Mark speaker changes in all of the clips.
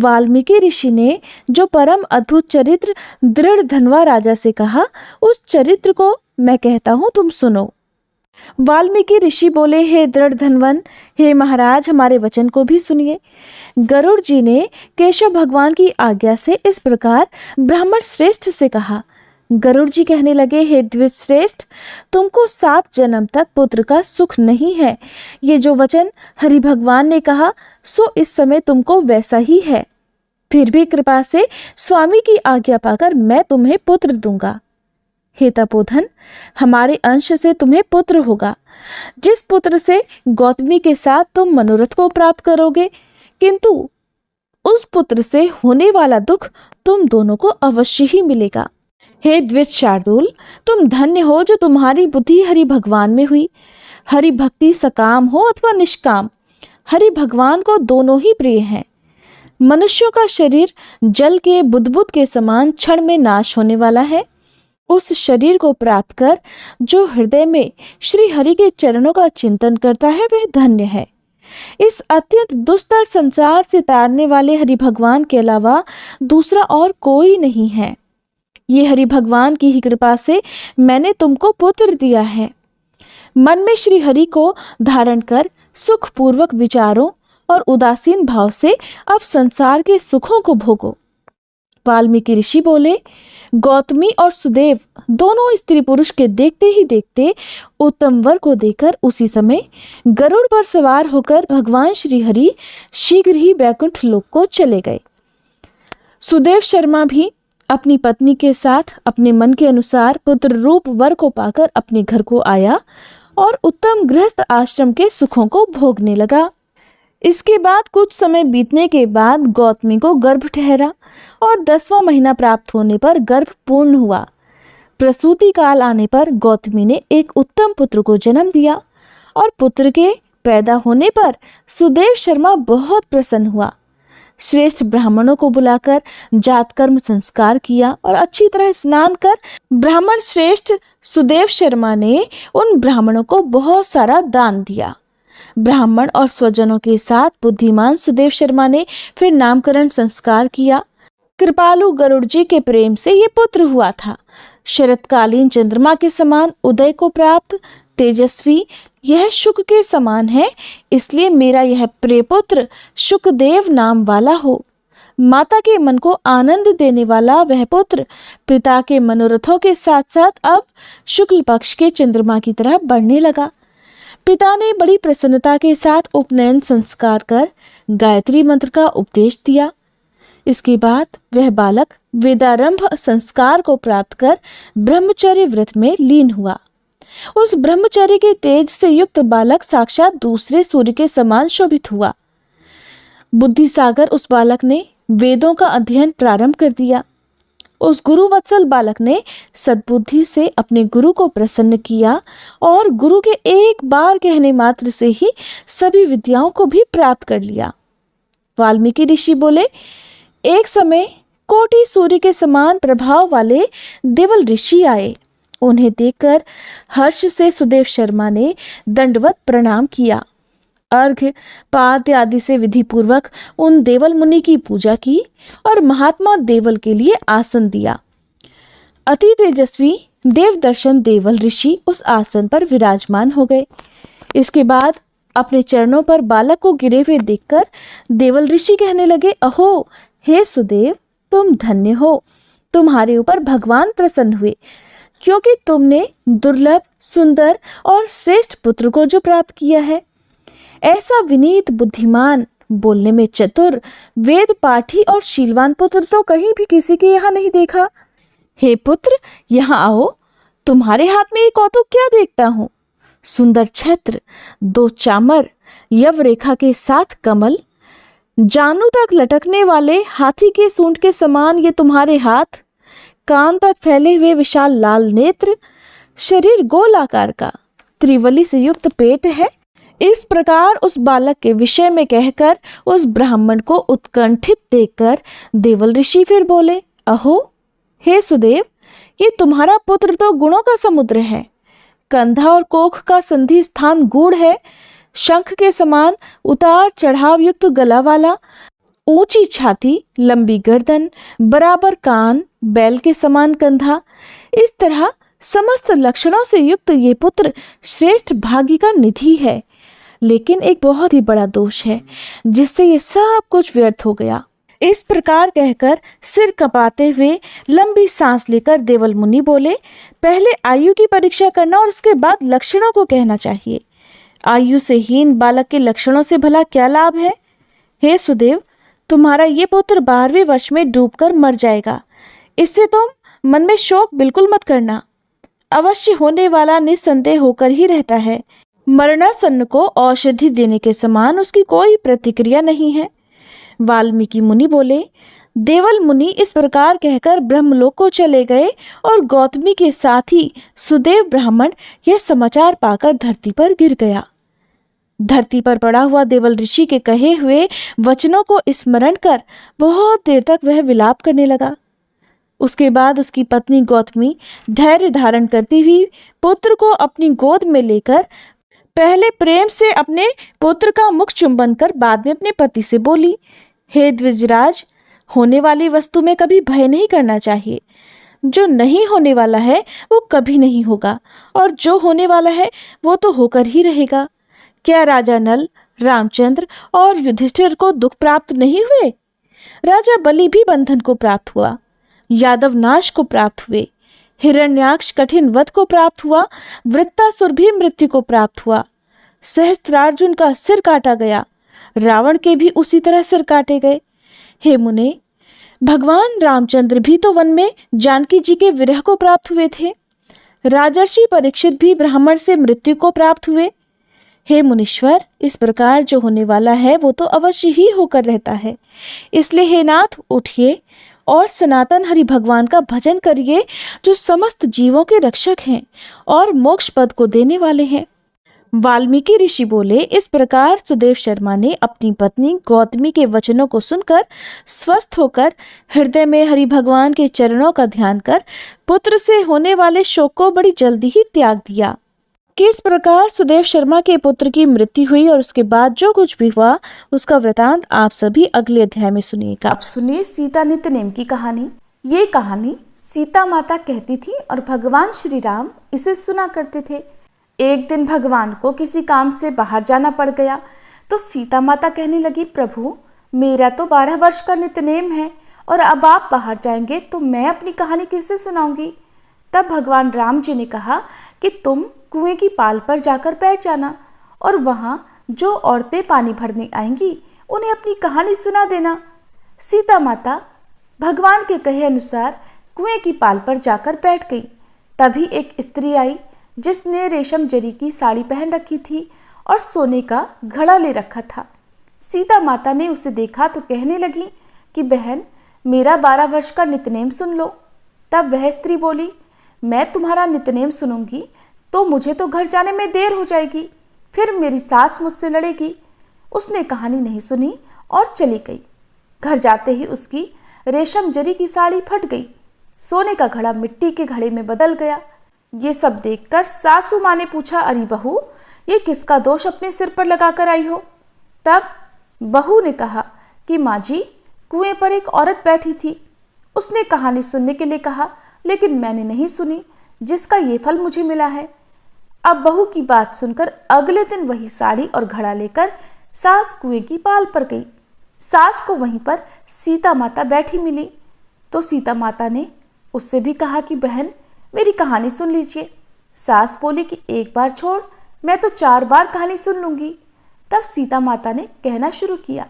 Speaker 1: वाल्मीकि ऋषि ने जो परम अद्भुत चरित्र दृढ़ धनवा राजा से कहा, उस चरित्र को मैं कहता हूँ, तुम सुनो। वाल्मीकि ऋषि बोले, हे दृढ़ धनवन, हे महाराज, हमारे वचन को भी सुनिए। गरुड़ जी ने केशव भगवान की आज्ञा से इस प्रकार ब्राह्मण श्रेष्ठ से कहा। गरुड़ जी कहने लगे, हे द्विज श्रेष्ठ, तुमको 7 जन्म तक पुत्र का सुख नहीं है। ये जो वचन हरि भगवान ने कहा, सो इस समय तुमको वैसा ही है। फिर भी कृपा से स्वामी की आज्ञा पाकर मैं तुम्हें पुत्र दूंगा। हे तपोधन, हमारे अंश से तुम्हें पुत्र होगा, जिस पुत्र से गौतमी के साथ तुम मनोरथ को प्राप्त करोगे, किंतु उस पुत्र से होने वाला दुख तुम दोनों को अवश्य ही मिलेगा। हे द्विज शार्दूल, तुम धन्य हो जो तुम्हारी बुद्धि हरि भगवान में हुई। हरि भक्ति सकाम हो अथवा निष्काम, हरि भगवान को दोनों ही प्रिय हैं। मनुष्यों का शरीर जल के बुदबुद के समान क्षण में नाश होने वाला है। उस शरीर को प्राप्त कर जो हृदय में श्री हरि के चरणों का चिंतन करता है, वह धन्य है। इस अत्यंत दुस्तर संसार से तारने वाले हरि भगवान के अलावा दूसरा और कोई नहीं है। ये हरि भगवान की ही कृपा से मैंने तुमको पुत्र दिया है। मन में श्री हरि को धारण कर सुखपूर्वक विचारों और उदासीन भाव से अब संसार के सुखों को भोगो। वाल्मीकि ऋषि बोले, गौतमी और सुदेव दोनों स्त्री पुरुष के देखते ही देखते उत्तम वर को देकर उसी समय गरुड़ पर सवार होकर भगवान श्री हरि शीघ्र ही वैकुंठ लोक को चले गए। सुदेव शर्मा भी अपनी पत्नी के साथ अपने मन के अनुसार पुत्र रूप वर को पाकर अपने घर को आया और उत्तम गृहस्थ आश्रम के सुखों को भोगने लगा। इसके बाद कुछ समय बीतने के बाद गौतमी को गर्भ ठहरा और 10वां महीना प्राप्त होने पर गर्भ पूर्ण हुआ। प्रसूति काल आने पर गौतमी ने एक उत्तम पुत्र को जन्म दिया और पुत्र के पैदा होने पर सुदेव शर्मा बहुत प्रसन्न हुआ। श्रेष्ठ ब्राह्मणों को बुलाकर जात कर्म संस्कार किया और अच्छी तरह स्नान कर ब्राह्मण श्रेष्ठ सुदेव शर्मा ने उन ब्राह्मणों को बहुत सारा दान दिया। ब्राह्मण और स्वजनों के साथ बुद्धिमान सुदेव शर्मा ने फिर नामकरण संस्कार किया। कृपालु गरुड़ जी के प्रेम से ये पुत्र हुआ था। शरतकालीन चंद्रमा के समान उदय को प्राप्त तेजस्वी यह शुक के समान है, इसलिए मेरा यह प्रिय पुत्र शुकदेव नाम वाला हो। माता के मन को आनंद देने वाला वह पुत्र पिता के मनोरथों के साथ साथ अब शुक्ल पक्ष के चंद्रमा की तरह बढ़ने लगा। पिता ने बड़ी प्रसन्नता के साथ उपनयन संस्कार कर गायत्री मंत्र का उपदेश दिया। इसके बाद वह बालक वेदारंभ संस्कार को प्राप्त कर ब्रह्मचर्य व्रत में लीन हुआ। उस ब्रह्मचर्य के तेज से युक्त बालक साक्षात दूसरे सूर्य के समान शोभित हुआ। बुद्धि सागर उस बालक ने वेदों का अध्ययन प्रारंभ कर दिया। उस गुरु वत्सल बालक ने सद्बुद्धि से अपने गुरु को प्रसन्न किया और गुरु के एक बार कहने मात्र से ही सभी विद्याओं को भी प्राप्त कर लिया। वाल्मीकि ऋषि बोले, एक समय कोटि सूर्य के समान प्रभाव वाले देवल ऋषि आए। उन्हें देखकर हर्ष से सुदेव शर्मा ने दंडवत प्रणाम किया। अर्घ्य पाद्य आदि से विधि पूर्वक उन देवल मुनि की पूजा की और महात्मा देवल के लिए आसन दिया। अति तेजस्वी देव दर्शन देवल ऋषि उस आसन पर विराजमान हो गए। इसके बाद अपने चरणों पर बालक को गिरे हुए देखकर देवल ऋषि कहने लगे, अहो हे सुदेव, तुम धन्य हो। तुम्हारे ऊपर भगवान प्रसन्न हुए, क्योंकि तुमने दुर्लभ सुंदर और श्रेष्ठ पुत्र को जो प्राप्त किया है। ऐसा विनीत बुद्धिमान, बोलने में चतुर, वेद पाठी और शीलवान पुत्र तो कहीं भी किसी के यहाँ नहीं देखा। हे पुत्र, यहाँ आओ। तुम्हारे हाथ में एक कौतुक क्या देखता हूँ? सुंदर छत्र, 2 चामर, यव रेखा के साथ कमल, जानू तक लटकने वाले हाथी के सूंड के समान ये तुम्हारे हाथ, कान तक फैले हुए विशाल लाल नेत्र, शरीर गोल आकार का, त्रिवली से युक्त पेट है। इस प्रकार उस बालक के विषय में कहकर उस ब्राह्मण को उत्कंठित देखकर देवल ऋषि फिर बोले, अहो हे सुदेव, ये तुम्हारा पुत्र तो गुणों का समुद्र है। कंधा और कोख का संधि स्थान गूढ़ है। शंख के समान उतार चढ़ाव युक्त गला वाला, ऊंची छाती, लंबी गर्दन, बराबर कान, बैल के समान कंधा, इस तरह समस्त लक्षणों से युक्त ये पुत्र श्रेष्ठ भाग्य का निधि है। लेकिन एक बहुत ही बड़ा दोष है जिससे ये सब कुछ व्यर्थ हो गया। इस प्रकार कहकर सिर कपाते हुए लंबी सांस लेकर देवल मुनि बोले, पहले आयु की परीक्षा करना और उसके बाद लक्षणों को कहना चाहिए। आयु से हीन बालक के लक्षणों से भला क्या लाभ है? हे सुदेव, तुम्हारा ये पुत्र 12वें वर्ष में डूबकर मर जाएगा। इससे तुम मन में शोक बिल्कुल मत करना। अवश्य होने वाला निस्संदेह होकर ही रहता है। मरणासन्न को औषधि देने के समान उसकी कोई प्रतिक्रिया नहीं है। वाल्मीकि मुनि बोले। देवल मुनि इस प्रकार कहकर ब्रह्मलोक को चले गए और गौतमी के साथ ही सुदेव ब्राह्मण यह समाचार पाकर धरती पर गिर गया। धरती पर पड़ा हुआ देवल ऋषि के कहे हुए वचनों को स्मरण कर बहुत देर तक वह विलाप करने लगा। उसके बाद उसकी पत्नी गौतमी धैर्य धारण करती हुई पुत्र को अपनी गोद में लेकर पहले प्रेम से अपने पुत्र का मुख चुंबन कर बाद में अपने पति से बोली, हे द्विजराज, होने वाली वस्तु में कभी भय नहीं करना चाहिए। जो नहीं होने वाला है वो कभी नहीं होगा और जो होने वाला है वो तो होकर ही रहेगा। क्या राजा नल, रामचंद्र और युधिष्ठिर को दुख प्राप्त नहीं हुए? राजा बलि भी बंधन को प्राप्त हुआ, यादव नाश को प्राप्त हुए, हिरण्याक्ष कठिन वध को प्राप्त हुआ, वृत्तासुर भी मृत्यु को प्राप्त हुआ, सहस्त्रार्जुन का सिर काटा गया, रावण के भी उसी तरह सिर काटे गए। हे मुने, भगवान रामचंद्र भी तो वन में जानकी जी के विरह को प्राप्त हुए थे। राजर्षि परीक्षित भी ब्राह्मण से मृत्यु को प्राप्त हुए। हे मुनीश्वर, इस प्रकार जो होने वाला है वो तो अवश्य ही होकर रहता है। इसलिए हे नाथ, उठिए और सनातन हरि भगवान का भजन करिए, जो समस्त जीवों के रक्षक हैं और मोक्ष पद को देने वाले हैं। वाल्मीकि ऋषि बोले। इस प्रकार सुदेव शर्मा ने अपनी पत्नी गौतमी के वचनों को सुनकर स्वस्थ होकर हृदय में हरि भगवान के चरणों का ध्यान कर पुत्र से होने वाले शोक को बड़ी जल्दी ही त्याग दिया। किस प्रकार सुदेव शर्मा के पुत्र की मृत्यु हुई और उसके बाद जो कुछ भी हुआ उसका वृतांत आप सभी अगले अध्याय में सुनिएगा।
Speaker 2: अब सुनिए सीता नित्यनेम की कहानी। ये कहानी सीता माता कहती थी और भगवान श्री राम इसे सुना करते थे। एक दिन भगवान को किसी काम से बाहर जाना पड़ गया तो सीता माता कहने लगी, प्रभु, मेरा तो 12 वर्ष का नित्यनेम है और अब आप बाहर जाएंगे तो मैं अपनी कहानी किससे सुनाऊंगी। तब भगवान राम जी ने कहा कि तुम कुएं की पाल पर जाकर बैठ जाना और वहां जो औरतें पानी भरने आएंगी उन्हें अपनी कहानी सुना देना। सीता माता भगवान के कहे अनुसार कुएं की पाल पर जाकर बैठ गई। तभी एक स्त्री आई जिसने रेशम जरी की साड़ी पहन रखी थी और सोने का घड़ा ले रखा था। सीता माता ने उसे देखा तो कहने लगी कि बहन, मेरा 12 वर्ष का नित्यनेम सुन लो। तब वह स्त्री बोली, मैं तुम्हारा नित्यनेम सुनूंगी तो मुझे तो घर जाने में देर हो जाएगी, फिर मेरी सास मुझसे लड़ेगी। उसने कहानी नहीं सुनी और चली गई। घर जाते ही उसकी रेशम जरी की साड़ी फट गई, सोने का घड़ा मिट्टी के घड़े में बदल गया। ये सब देखकर सासू माँ ने पूछा, अरे बहू, ये किसका दोष अपने सिर पर लगाकर आई हो? तब बहू ने कहा कि माँ जी, कुएं पर एक औरत बैठी थी, उसने कहानी सुनने के लिए कहा लेकिन मैंने नहीं सुनी, जिसका ये फल मुझे मिला है। अब बहू की बात सुनकर अगले दिन वही साड़ी और घड़ा लेकर सास कुएं की पाल पर गई। सास को वहीं पर सीता माता बैठी मिली तो सीता माता ने उससे भी कहा कि बहन, मेरी कहानी सुन लीजिए। सास बोली कि एक बार छोड़, मैं तो 4 बार कहानी सुन लूंगी। तब सीता माता ने कहना शुरू किया,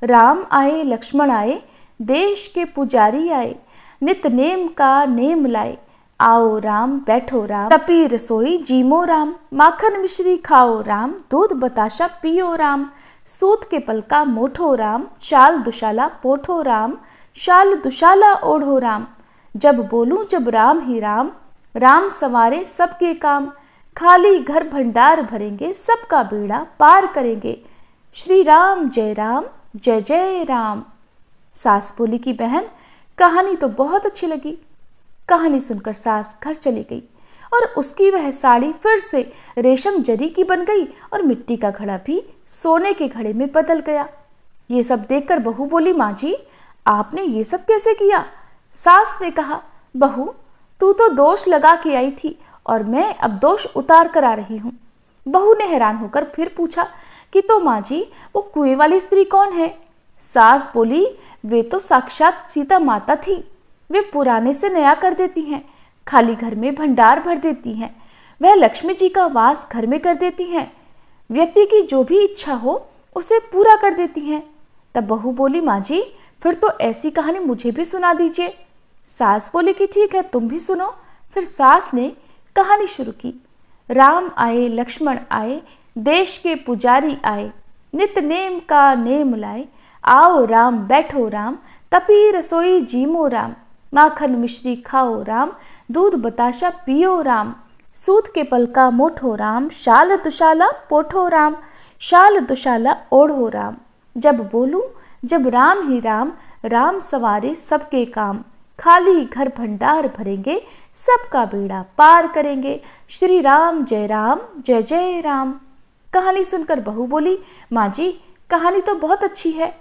Speaker 2: राम आए लक्ष्मण आए, देश के पुजारी आए, नित नेम का नेम लाए, आओ राम बैठो राम, तपी रसोई जीमो राम, माखन मिश्री खाओ राम, दूध बताशा पियो राम, सूत के पलका मोठो राम, शाल दुशाला पोठो राम, शाल दुशाला ओढ़ो राम, जब बोलूं जब राम ही राम, राम सवारे सबके काम, खाली घर भंडार भरेंगे, सबका बेड़ा पार करेंगे, श्री राम जय जय जय राम। सास बोली कि बहन, कहानी तो बहुत अच्छी लगी। कहानी सुनकर सास घर चली गई और उसकी वह साड़ी फिर से रेशम जरी की बन गई और मिट्टी का घड़ा भी सोने के घड़े में बदल गया। ये सब देखकर बहू बोली, माँ जी आपने ये सब कैसे किया? सास ने कहा, बहू तू तो दोष लगा के आई थी और मैं अब दोष उतार कर आ रही हूँ। बहू ने हैरान होकर फिर पूछा कि तो माँ जी वो कुएं वाली स्त्री कौन है? सास बोली, वे तो साक्षात सीता माता थी। वे पुराने से नया कर देती हैं, खाली घर में भंडार भर देती हैं। वह लक्ष्मी जी का वास घर में कर देती हैं। व्यक्ति की जो भी इच्छा हो उसे पूरा कर देती हैं। तब बहू बोली, माँ जी फिर तो ऐसी कहानी मुझे भी सुना दीजिए। सास बोली कि ठीक है तुम भी सुनो। फिर सास ने कहानी शुरू की। राम आए लक्ष्मण आए, देश के पुजारी आए, नित नेम का नेम लाए, आओ राम बैठो राम, तपी रसोई जीमो राम, माखन मिश्री खाओ राम, दूध बताशा पियो राम, सूत के पल का मोठो राम, शाल दुशाला पोठो राम, शाल दुशाला ओढ़ो राम। जब बोलूं जब राम ही राम, राम सवारे सबके काम, खाली घर भंडार भरेंगे, सबका बेड़ा पार करेंगे, श्री राम जय जय राम। कहानी सुनकर बहू बोली, माँ जी कहानी तो बहुत अच्छी है।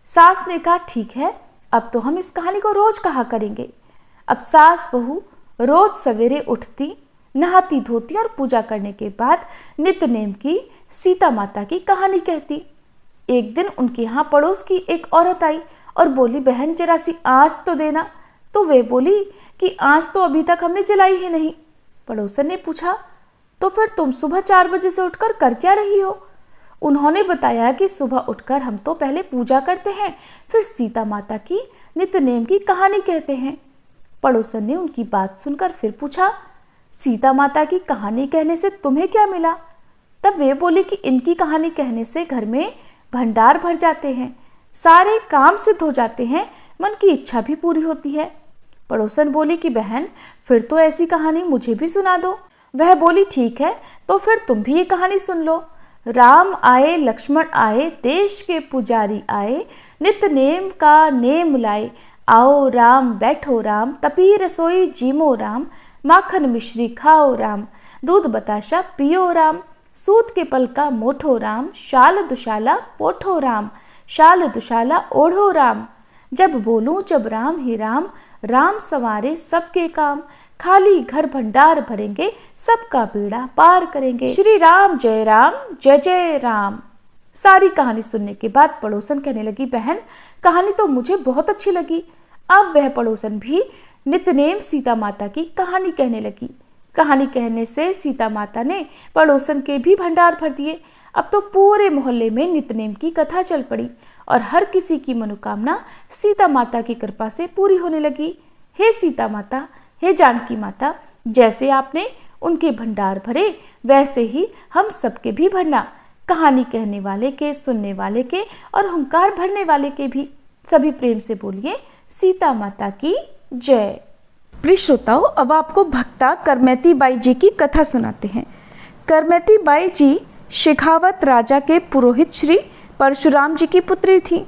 Speaker 2: सास ने कहा, ठीक है अब तो हम इस कहानी को रोज कहा करेंगे। अब सास बहू रोज सवेरे उठती, नहाती धोती और पूजा करने के बाद नित्य नेम की सीता माता की कहानी कहती। एक दिन उनके यहाँ पड़ोस की एक औरत आई और बोली, बहन जरा सी आँच तो देना। तो वे बोली कि आँच तो अभी तक हमने जलाई ही नहीं। पड़ोसन ने पूछा, तो फिर तुम सुबह 4 बजे से उठकर कर क्या रही हो? उन्होंने बताया कि सुबह उठकर हम तो पहले पूजा करते हैं, फिर सीता माता की नित्य नेम की कहानी कहते हैं। पड़ोसन ने उनकी बात सुनकर फिर पूछा, सीता माता की कहानी कहने से तुम्हें क्या मिला? तब वे बोली कि इनकी कहानी कहने से घर में भंडार भर जाते हैं, सारे काम सिद्ध हो जाते हैं, मन की इच्छा भी पूरी होती है। पड़ोसन बोली कि बहन फिर तो ऐसी कहानी मुझे भी सुना दो। वह बोली, ठीक है तो फिर तुम भी ये कहानी सुन लो। राम आए लक्ष्मण आए, देश के पुजारी आए, नित्य नेम का नेम लाए, आओ राम बैठो राम, तपी रसोई जीमो राम, माखन मिश्री खाओ राम, दूध बताशा पियो राम, सूत के पल का मोठो राम, शाल दुशाला पोठो राम, शाल दुशाला ओढ़ो राम। जब बोलूं जब राम ही राम, राम सवारे सबके काम, खाली घर भंडार भरेंगे, सबका बेड़ा पार करेंगे, श्री राम जय जय राम। सारी कहानी सुनने के बाद पड़ोसन कहने लगी, बहन कहानी तो मुझे बहुत अच्छी लगी। अब वह पड़ोसन भी नित्यनेम सीता माता की कहानी कहने लगी। कहानी कहने से सीता माता ने पड़ोसन के भी भंडार भर दिए। अब तो पूरे मोहल्ले में नित्यनेम की कथा चल पड़ी और हर किसी की मनोकामना सीता माता की कृपा से पूरी होने लगी। हे सीता माता, हे जानकी माता, जैसे आपने उनके भंडार भरे वैसे ही हम सबके भी भरना, कहानी कहने वाले के, सुनने वाले के और हुंकार भरने वाले के भी। सभी प्रेम से बोलिए सीता माता की जय। प्रिय श्रोताओं, अब आपको भक्ता करमैती बाई जी की कथा सुनाते हैं। करमैती बाई जी शेखावत राजा के पुरोहित श्री परशुराम जी की पुत्री थी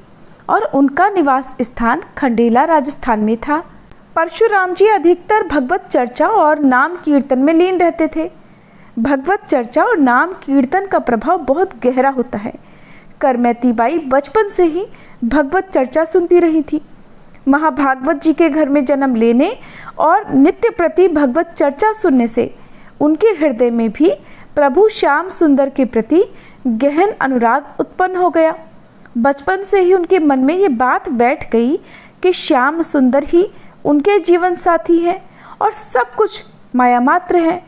Speaker 2: और उनका निवास स्थान खंडेला राजस्थान में था। परशुराम जी अधिकतर भगवत चर्चा और नाम कीर्तन में लीन रहते थे। भगवत चर्चा और नाम कीर्तन का प्रभाव बहुत गहरा होता है। करमैती बाई बचपन से ही भगवत चर्चा सुनती रही थी। महाभागवत जी के घर में जन्म लेने और नित्य प्रति भगवत चर्चा सुनने से उनके हृदय में भी प्रभु श्याम सुंदर के प्रति गहन अनुराग उत्पन्न हो गया। बचपन से ही उनके मन में ये बात बैठ गई कि श्याम सुंदर ही उनके जीवन साथी हैं और सब कुछ माया मात्र है।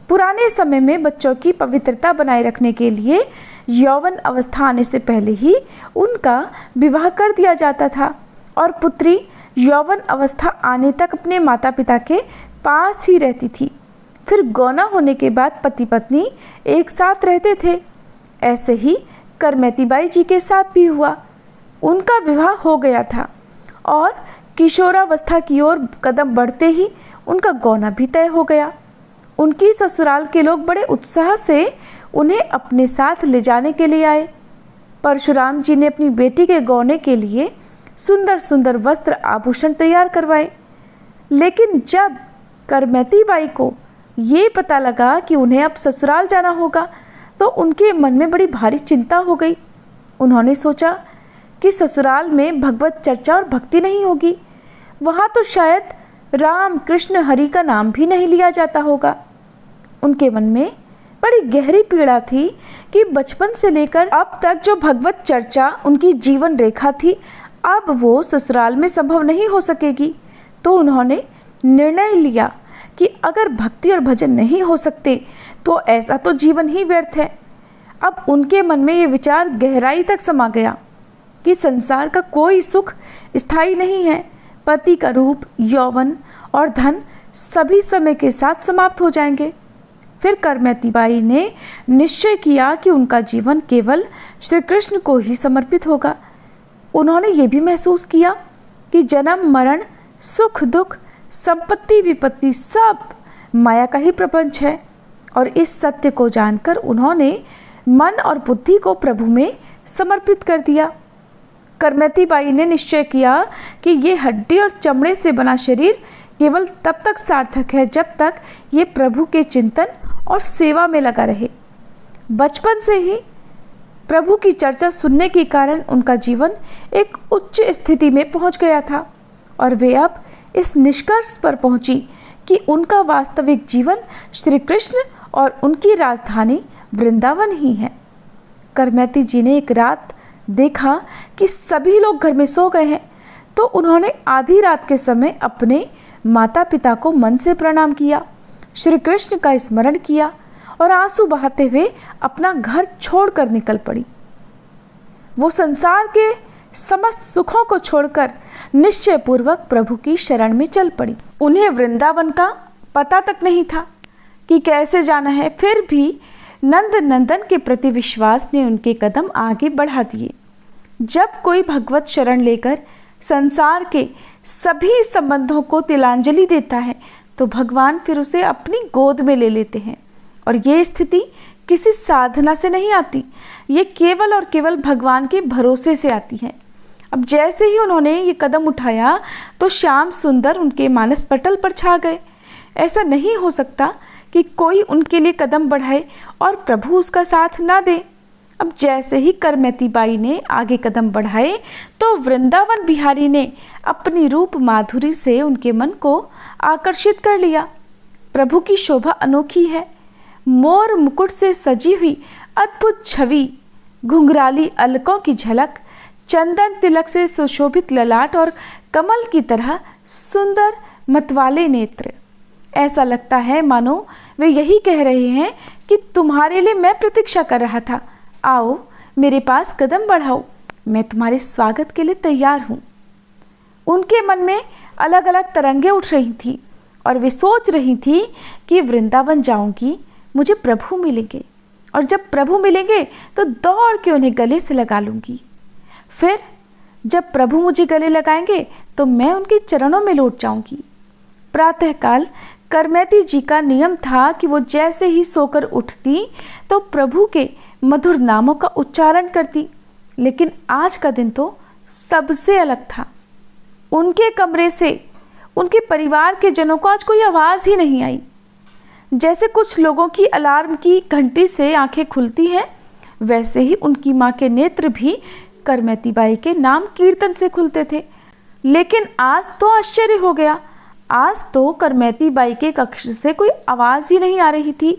Speaker 2: पुराने समय में बच्चों की पवित्रता बनाए रखने के लिए यौवन अवस्था आने से पहले ही उनका विवाह कर दिया जाता था और पुत्री यौवन अवस्था आने तक अपने माता पिता के पास ही रहती थी। फिर गौना होने के बाद पति पत्नी एक साथ रहते थे। ऐसे ही करमैती बाई जी के साथ भी हुआ। उनका विवाह हो गया था और किशोरावस्था की ओर कदम बढ़ते ही उनका गौना भी तय हो गया। उनकी ससुराल के लोग बड़े उत्साह से उन्हें अपने साथ ले जाने के लिए आए। परशुराम जी ने अपनी बेटी के गौने के लिए सुंदर सुंदर वस्त्र आभूषण तैयार करवाए। लेकिन जब करमैती बाई को ये पता लगा कि उन्हें अब ससुराल जाना होगा तो उनके मन में बड़ी भारी चिंता हो गई। उन्होंने सोचा कि ससुराल में भगवत चर्चा और भक्ति नहीं होगी। वहाँ तो शायद राम कृष्ण हरि का नाम भी नहीं लिया जाता होगा। उनके मन में बड़ी गहरी पीड़ा थी कि बचपन से लेकर अब तक जो भगवत चर्चा उनकी जीवन रेखा थी, अब वो ससुराल में संभव नहीं हो सकेगी। तो उन्होंने निर्णय लिया कि अगर भक्ति और भजन नहीं हो सकते तो ऐसा तो जीवन ही व्यर्थ है। अब उनके मन में ये विचार गहराई तक समा गया कि संसार का कोई सुख स्थायी नहीं है। पति का रूप, यौवन और धन सभी समय के साथ समाप्त हो जाएंगे। फिर करमैती बाई ने निश्चय किया कि उनका जीवन केवल श्री कृष्ण को ही समर्पित होगा। उन्होंने ये भी महसूस किया कि जन्म मरण, सुख दुख, संपत्ति विपत्ति सब माया का ही प्रपंच है। और इस सत्य को जानकर उन्होंने मन और बुद्धि को प्रभु में समर्पित कर दिया। करमैती बाई ने निश्चय किया कि ये हड्डी और चमड़े से बना शरीर केवल तब तक सार्थक है जब तक ये प्रभु के चिंतन और सेवा में लगा रहे। बचपन से ही प्रभु की चर्चा सुनने के कारण उनका जीवन एक उच्च स्थिति में पहुंच गया था और वे अब इस निष्कर्ष पर पहुंची कि उनका वास्तविक जीवन श्री कृष्ण और उनकी राजधानी वृंदावन ही है। करमैती जी ने एक रात देखा कि सभी लोग घर में सो गए हैं, तो उन्होंने आधी रात के समय अपने माता पिता को मन से प्रणाम किया, श्री कृष्ण का स्मरण किया और आंसू बहाते हुए अपना घर छोड़कर निकल पड़ी। वो संसार के समस्त सुखों को छोड़कर निश्चय पूर्वक प्रभु की शरण में चल पड़ी। उन्हें वृंदावन का पता तक नहीं था कि कैसे जाना है, फिर भी नंद नंदन के प्रति विश्वास ने उनके कदम आगे बढ़ा दिए। जब कोई भगवत शरण लेकर संसार के सभी संबंधों को तिलांजलि देता है तो भगवान फिर उसे अपनी गोद में ले लेते हैं। और ये स्थिति किसी साधना से नहीं आती, ये केवल और केवल भगवान के भरोसे से आती है। अब जैसे ही उन्होंने ये कदम उठाया तो श्याम सुंदर उनके मानस पटल पर छा गए। ऐसा नहीं हो सकता कि कोई उनके लिए कदम बढ़ाए और प्रभु उसका साथ ना दे। अब जैसे ही करमैती बाई ने आगे कदम बढ़ाए तो वृंदावन बिहारी ने अपनी रूप माधुरी से उनके मन को आकर्षित कर लिया। प्रभु की शोभा अनोखी है। मोर मुकुट से सजी हुई अद्भुत छवि, घुंघराली अलकों की झलक, चंदन तिलक से सुशोभित ललाट और कमल की तरह सुंदर मतवाले नेत्र। ऐसा लगता है मानो वे यही कह रहे हैं कि तुम्हारे लिए मैं प्रतीक्षा कर रहा था, आओ मेरे पास कदम बढ़ाओ, मैं तुम्हारे स्वागत के लिए तैयार हूँ। उनके मन में अलग अलग तरंगें उठ रही थी और वे सोच रही थी कि वृंदावन जाऊंगी, मुझे प्रभु मिलेंगे और जब प्रभु मिलेंगे तो दौड़ के उन्हें गले से लगा लूंगी। फिर जब प्रभु मुझे गले लगाएंगे तो मैं उनके चरणों में लौट जाऊंगी। प्रातःकाल करमैती जी का नियम था कि वो जैसे ही सोकर उठती तो प्रभु के मधुर नामों का उच्चारण करती, लेकिन आज का दिन तो सबसे अलग था। उनके कमरे से उनके परिवार के जनों को आज कोई आवाज़ ही नहीं आई। जैसे कुछ लोगों की अलार्म की घंटी से आंखें खुलती हैं, वैसे ही उनकी माँ के नेत्र भी करमैती बाई के नाम कीर्तन से खुलते थे। लेकिन आज तो आश्चर्य हो गया, आज तो करमैती बाई के कक्ष से कोई आवाज़ ही नहीं आ रही थी।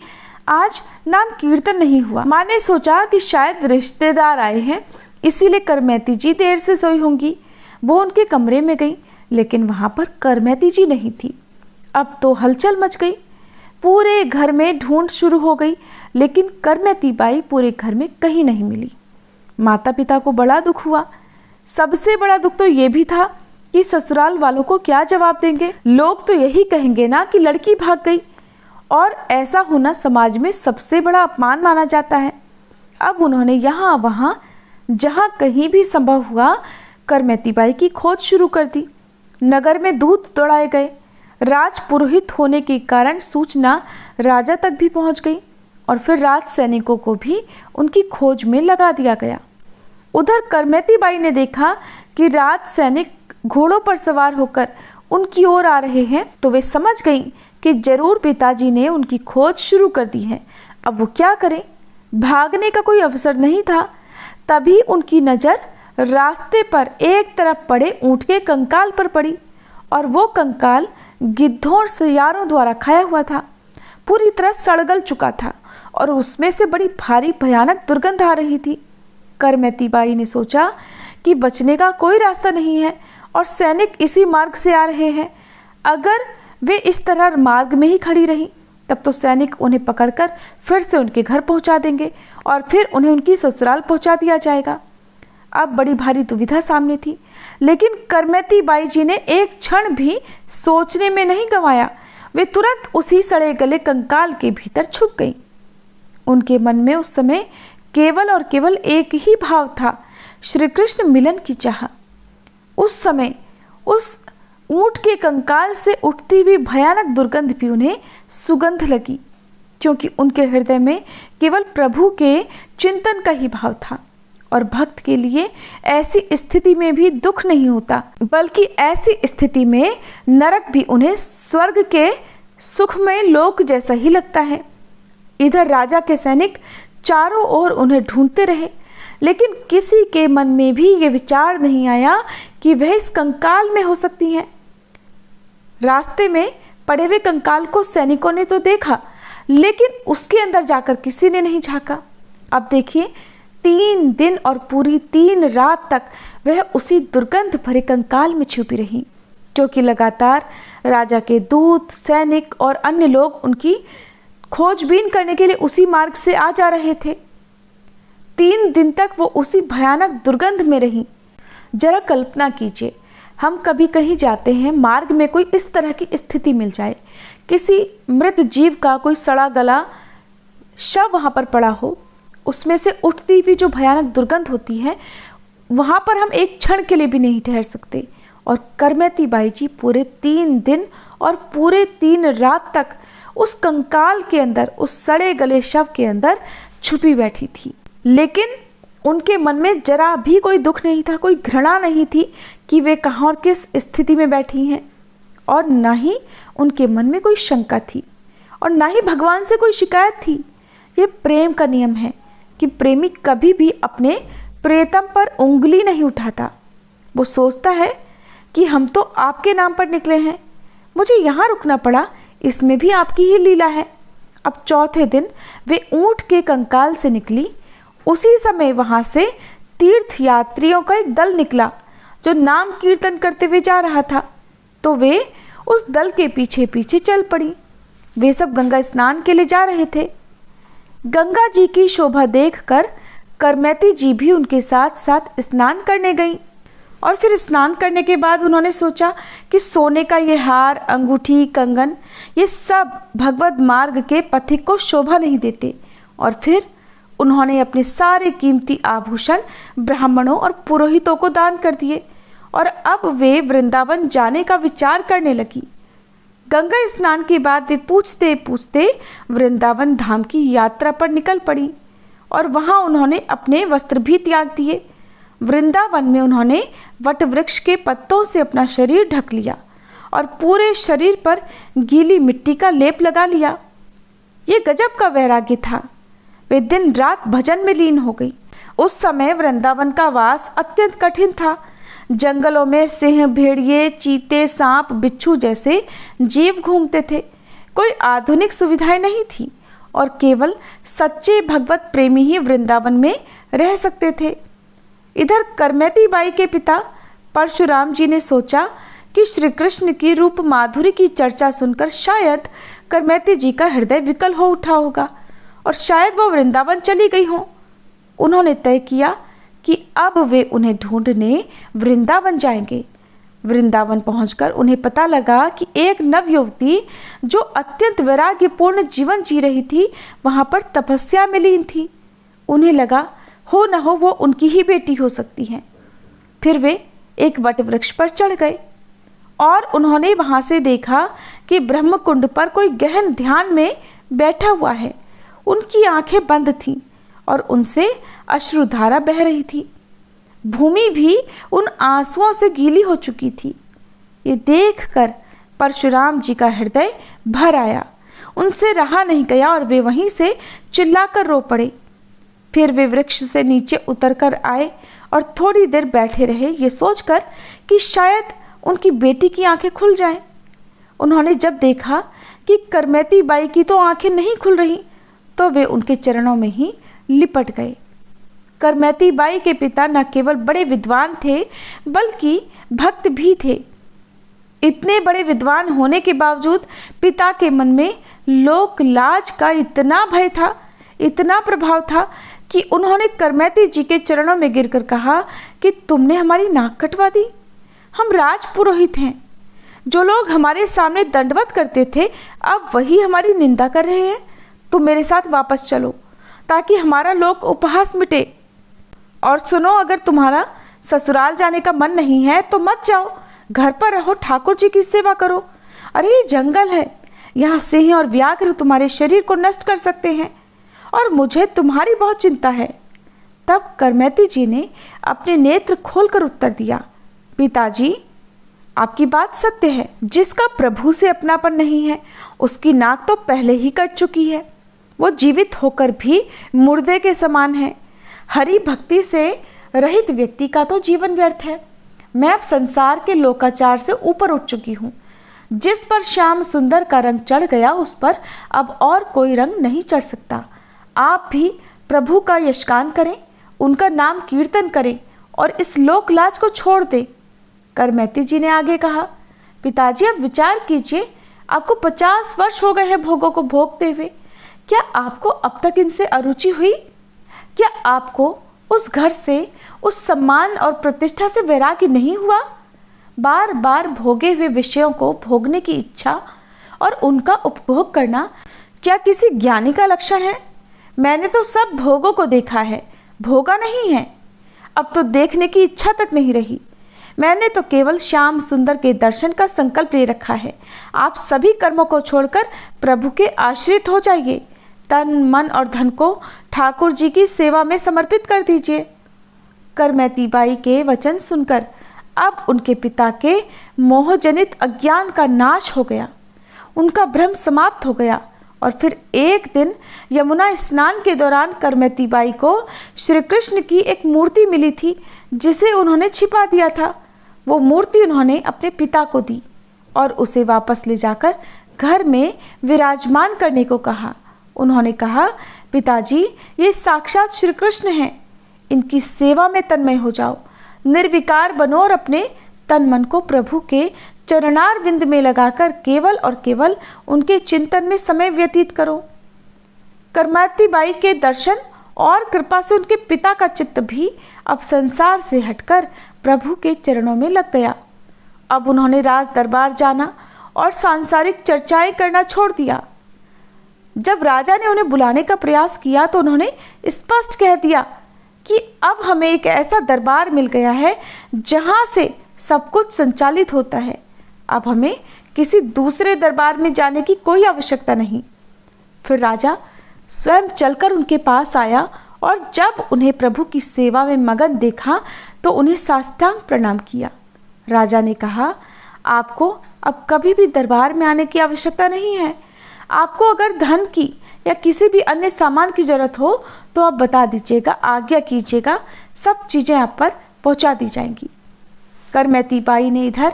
Speaker 2: आज नाम कीर्तन नहीं हुआ। माँ ने सोचा कि शायद रिश्तेदार आए हैं, इसीलिए करमैती जी देर से सोई होंगी। वो उनके कमरे में गई, लेकिन वहाँ पर करमैती जी नहीं थी। अब तो हलचल मच गई, पूरे घर में ढूंढ शुरू हो गई, लेकिन करमैती बाई पूरे घर में कहीं नहीं मिली। माता पिता को बड़ा दुख हुआ। सबसे बड़ा दुख तो ये भी था कि ससुराल वालों को क्या जवाब देंगे। लोग तो यही कहेंगे ना कि लड़की भाग गई, और ऐसा होना समाज में सबसे बड़ा अपमान माना जाता है। अब उन्होंने यहाँ वहाँ जहाँ कहीं भी संभव हुआ करमैती बाई की खोज शुरू कर दी। नगर में दूत दौड़ाए गए। राजपुरोहित होने के कारण सूचना राजा तक भी पहुंच गई और फिर राज सैनिकों को भी उनकी खोज में लगा दिया गया। उधर करमैती बाई ने देखा कि राज सैनिक घोड़ों पर सवार होकर उनकी ओर आ रहे हैं, तो वे समझ गई कि जरूर पिताजी ने उनकी खोज शुरू कर दी है। अब वो क्या करें, भागने का कोई अवसर नहीं था। तभी उनकी नज़र रास्ते पर एक तरफ पड़े ऊंट के कंकाल पर पड़ी और वो कंकाल गिद्धों और सियारों द्वारा खाया हुआ था, पूरी तरह सड़गल चुका था और उसमें से बड़ी भारी भयानक दुर्गंध आ रही थी। करमैती बाई ने सोचा कि बचने का कोई रास्ता नहीं है और सैनिक इसी मार्ग से आ रहे हैं। अगर वे इस तरह मार्ग में ही खड़ी रहीं तब तो सैनिक उन्हें पकड़कर फिर से उनके घर पहुंचा देंगे और फिर उन्हें उनकी ससुराल पहुंचा दिया जाएगा। अब बड़ी भारी दुविधा सामने थी, लेकिन करमैती बाई जी ने एक क्षण भी सोचने में नहीं गंवाया। वे तुरंत उसी सड़े गले कंकाल के भीतर छुप गईं। उनके मन में उस समय केवल और केवल एक ही भाव था, श्री कृष्ण मिलन की चाह। उस समय उस ऊंट के कंकाल से उठती हुई भयानक दुर्गंध भी उन्हें सुगंध लगी, क्योंकि उनके हृदय में केवल प्रभु के चिंतन का ही भाव था। और भक्त के लिए ऐसी स्थिति में भी दुख नहीं होता, बल्कि ऐसी स्थिति में नरक भी उन्हें स्वर्ग के सुखमय लोक जैसा ही लगता है। इधर राजा के सैनिक चारों ओर उन्हें ढूंढते रहे, लेकिन किसी के मन में भी ये विचार नहीं आया कि वह इस कंकाल में हो सकती हैं। रास्ते में पड़े हुए कंकाल को सैनिकों ने तो देखा, लेकिन उसके अंदर जाकर किसी ने नहीं झांका। अब देखिए, 3 दिन और पूरी 3 रात तक वह उसी दुर्गंध भरे कंकाल में छुपी रही, क्योंकि लगातार राजा के दूत, सैनिक और अन्य लोग उनकी खोजबीन करने के लिए उसी मार्ग से आ जा रहे थे। 3 दिन तक वो उसी भयानक दुर्गंध में रही। जरा कल्पना कीजिए, हम कभी कहीं जाते हैं, मार्ग में कोई इस तरह की स्थिति मिल जाए, किसी मृत जीव का कोई सड़ा गला शव वहाँ पर पड़ा हो, उसमें से उठती हुई जो भयानक दुर्गंध होती है, वहाँ पर हम एक क्षण के लिए भी नहीं ठहर सकते। और करमैती बाई जी पूरे 3 दिन और पूरे 3 रात तक उस कंकाल के अंदर, उस सड़े गले शव के अंदर छुपी बैठी थी। लेकिन उनके मन में जरा भी कोई दुख नहीं था, कोई घृणा नहीं थी कि वे कहाँ और किस स्थिति में बैठी हैं, और ना ही उनके मन में कोई शंका थी और ना ही भगवान से कोई शिकायत थी। ये प्रेम का नियम है कि प्रेमी कभी भी अपने प्रियतम पर उंगली नहीं उठाता। वो सोचता है कि हम तो आपके नाम पर निकले हैं, मुझे यहाँ रुकना पड़ा, इसमें भी आपकी ही लीला है। अब चौथे दिन वे ऊंट के कंकाल से निकली। उसी समय वहाँ से तीर्थ यात्रियों का एक दल निकला जो नाम कीर्तन करते हुए जा रहा था, तो वे उस दल के पीछे पीछे चल पड़ी। वे सब गंगा स्नान के लिए जा रहे थे। गंगा जी की शोभा देखकर करमैती जी भी उनके साथ साथ स्नान करने गईं। और फिर स्नान करने के बाद उन्होंने सोचा कि सोने का ये हार, अंगूठी, कंगन, ये सब भगवत मार्ग के पथिक को शोभा नहीं देते। और फिर उन्होंने अपने सारे कीमती आभूषण ब्राह्मणों और पुरोहितों को दान कर दिए और अब वे वृंदावन जाने का विचार करने लगी। गंगा स्नान के बाद वे पूछते पूछते वृंदावन धाम की यात्रा पर निकल पड़ी और वहाँ उन्होंने अपने वस्त्र भी त्याग दिए। वृंदावन में उन्होंने वट वृक्ष के पत्तों से अपना शरीर ढक लिया और पूरे शरीर पर गीली मिट्टी का लेप लगा लिया। ये गजब का वैराग्य था। वे दिन रात भजन में लीन हो गई। उस समय वृंदावन का वास अत्यंत कठिन था। जंगलों में सिंह, भेड़िए, चीते, सांप, बिच्छू जैसे जीव घूमते थे। कोई आधुनिक सुविधाएं नहीं थी और केवल सच्चे भगवत प्रेमी ही वृंदावन में रह सकते थे। इधर करमैती बाई के पिता परशुराम जी ने सोचा कि श्री कृष्ण की रूप माधुरी की चर्चा सुनकर शायद करमैती जी का हृदय विकल हो उठा होगा और शायद वो वृंदावन चली गई हों। उन्होंने तय किया कि अब वे उन्हें ढूंढने वृंदावन जाएंगे। वृंदावन पहुंचकर उन्हें पता लगा कि एक नवयुवती जो अत्यंत वैराग्यपूर्ण जीवन जी रही थी वहां पर तपस्या में लीन थी। उन्हें लगा हो न हो वो उनकी ही बेटी हो सकती है। फिर वे एक वट वृक्ष पर चढ़ गए और उन्होंने वहां से देखा कि ब्रह्मकुंड पर कोई गहन ध्यान में बैठा हुआ है। उनकी आंखें बंद थीं और उनसे अश्रुधारा बह रही थी। भूमि भी उन आंसुओं से गीली हो चुकी थी। ये देखकर परशुराम जी का हृदय भर आया। उनसे रहा नहीं गया और वे वहीं से चिल्लाकर रो पड़े। फिर वे वृक्ष से नीचे उतरकर आए और थोड़ी देर बैठे रहे, ये सोचकर कि शायद उनकी बेटी की आंखें खुल जाएं। उन्होंने जब देखा कि करमैती बाई की तो आंखें नहीं खुल रही, तो वे उनके चरणों में ही लिपट गए। करमैती बाई के पिता न केवल बड़े विद्वान थे बल्कि भक्त भी थे। इतने बड़े विद्वान होने के बावजूद पिता के मन में लोक लाज का इतना भय था, इतना प्रभाव था कि उन्होंने करमैती जी के चरणों में गिरकर कहा कि तुमने हमारी नाक कटवा दी। हम राजपुरोहित हैं। जो लोग हमारे सामने दंडवत करते थे अब वही हमारी निंदा कर रहे हैं। तुम मेरे साथ वापस चलो ताकि हमारा लोक उपहास मिटे। और सुनो, अगर तुम्हारा ससुराल जाने का मन नहीं है तो मत जाओ, घर पर रहो, ठाकुर जी की सेवा करो। अरे ये जंगल है, यहाँ सिंह और व्याघ्र तुम्हारे शरीर को नष्ट कर सकते हैं और मुझे तुम्हारी बहुत चिंता है। तब करमैती जी ने अपने नेत्र खोलकर उत्तर दिया, पिताजी आपकी बात सत्य है। जिसका प्रभु से अपनापन नहीं है उसकी नाक तो पहले ही कट चुकी है। वो जीवित होकर भी मुर्दे के समान है। हरि भक्ति से रहित व्यक्ति का तो जीवन व्यर्थ है। मैं अब संसार के लोकाचार से ऊपर उठ चुकी हूँ। जिस पर श्याम सुंदर का रंग चढ़ गया उस पर अब और कोई रंग नहीं चढ़ सकता। आप भी प्रभु का यशगान करें, उनका नाम कीर्तन करें और इस लोकलाज को छोड़ दें। करमैती जी ने आगे कहा, पिताजी अब विचार कीजिए, आपको 50 वर्ष हो गए हैं भोगों को भोगते हुए। क्या आपको अब तक इनसे अरुचि हुई? क्या आपको उस घर से, उस सम्मान और प्रतिष्ठा से वैराग्य नहीं हुआ? बार बार भोगे हुए विषयों को भोगने की इच्छा और उनका उपभोग करना क्या किसी ज्ञानी का लक्षण है? मैंने तो सब भोगों को देखा है, भोगा नहीं है। अब तो देखने की इच्छा तक नहीं रही। मैंने तो केवल श्याम सुंदर के दर्शन का संकल्प ले रखा है। आप सभी कर्मों को छोड़कर प्रभु के आश्रित हो जाइए। तन मन और धन को ठाकुर जी की सेवा में समर्पित कर दीजिए। करमैती बाई के वचन सुनकर अब उनके पिता के मोहजनित अज्ञान का नाश हो गया। उनका भ्रम समाप्त हो गया और फिर एक दिन यमुना स्नान के दौरान करमैती बाई को श्री कृष्ण की एक मूर्ति मिली थी जिसे उन्होंने छिपा दिया था। वो मूर्ति उन्होंने अपने पिता को दी और उसे वापस ले जाकर घर में विराजमान करने को कहा। उन्होंने कहा, पिताजी ये साक्षात श्री कृष्ण हैं, इनकी सेवा में तन्मय हो जाओ, निर्विकार बनो और अपने तन मन को प्रभु के चरणार बिंद में लगाकर केवल और केवल उनके चिंतन में समय व्यतीत करो। करमैती बाई के दर्शन और कृपा से उनके पिता का चित्त भी अब संसार से हटकर प्रभु के चरणों में लग गया। अब उन्होंने राज दरबार जाना और सांसारिक चर्चाएं करना छोड़ दिया। जब राजा ने उन्हें बुलाने का प्रयास किया तो उन्होंने स्पष्ट कह दिया कि अब हमें एक ऐसा दरबार मिल गया है जहां से सब कुछ संचालित होता है। अब हमें किसी दूसरे दरबार में जाने की कोई आवश्यकता नहीं। फिर राजा स्वयं चलकर उनके पास आया और जब उन्हें प्रभु की सेवा में मगन देखा तो उन्हें साष्टांग प्रणाम किया। राजा ने कहा, आपको अब कभी भी दरबार में आने की आवश्यकता नहीं है। आपको अगर धन की या किसी भी अन्य सामान की जरूरत हो तो आप बता दीजिएगा, आज्ञा कीजिएगा, सब चीज़ें आप पर पहुंचा दी जाएंगी। करमैती बाई ने इधर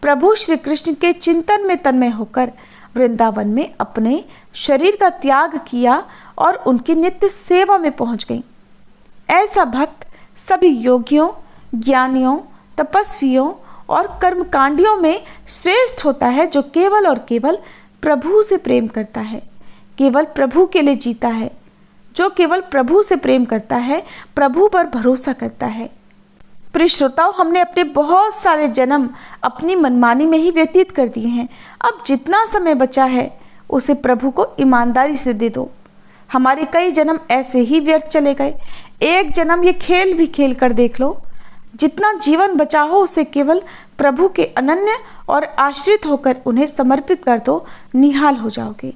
Speaker 2: प्रभु श्री कृष्ण के चिंतन में तन्मय होकर वृंदावन में अपने शरीर का त्याग किया और उनकी नित्य सेवा में पहुंच गई। ऐसा भक्त सभी योगियों, ज्ञानियों, तपस्वियों और कर्मकांडियों में श्रेष्ठ होता है जो केवल और केवल प्रभु से प्रेम करता है, केवल प्रभु के लिए जीता है। जो केवल प्रभु से प्रेम करता है, प्रभु पर भरोसा करता है। प्रिय श्रोताओं, हमने अपने बहुत सारे जन्म अपनी मनमानी में ही व्यतीत कर दिए हैं। अब जितना समय बचा है उसे प्रभु को ईमानदारी से दे दो। हमारे कई जन्म ऐसे ही व्यर्थ चले गए। एक जन्म ये खेल भी खेल कर देख लो। जितना जीवन बचा हो उसे केवल प्रभु के अनन्य और आश्रित होकर उन्हें समर्पित कर दो, निहाल हो जाओगे।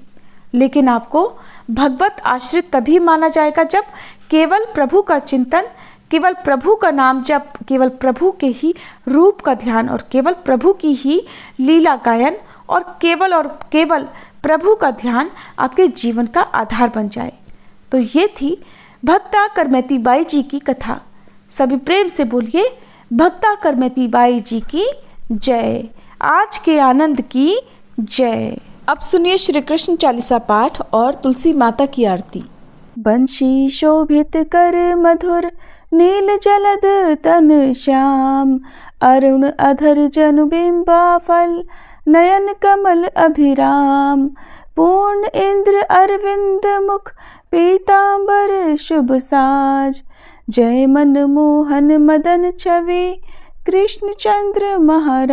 Speaker 2: लेकिन आपको भगवत आश्रित तभी माना जाएगा जब केवल प्रभु का चिंतन, केवल प्रभु का नाम जप, केवल प्रभु के ही रूप का ध्यान और केवल प्रभु की ही लीला गायन और केवल प्रभु का ध्यान आपके जीवन का आधार बन जाए। तो ये थी भक्ता करमैती बाई जी की कथा। सभी प्रेम से बोलिए भक्ता करमती बाई जी की जय, आज के आनंद की जय।
Speaker 1: अब सुनिए श्री कृष्ण चालीसा पाठ और तुलसी माता की आरती। बंशी शोभित कर मधुर नील जलद तन श्याम, अरुण अधर जनु बिंबा फल नयन कमल अभिराम। पूर्ण इंद्र अरविंद मुख पीतांबर शुभ साज, जय मन मोहन मदन छवि कृष्ण चंद्र महाराज।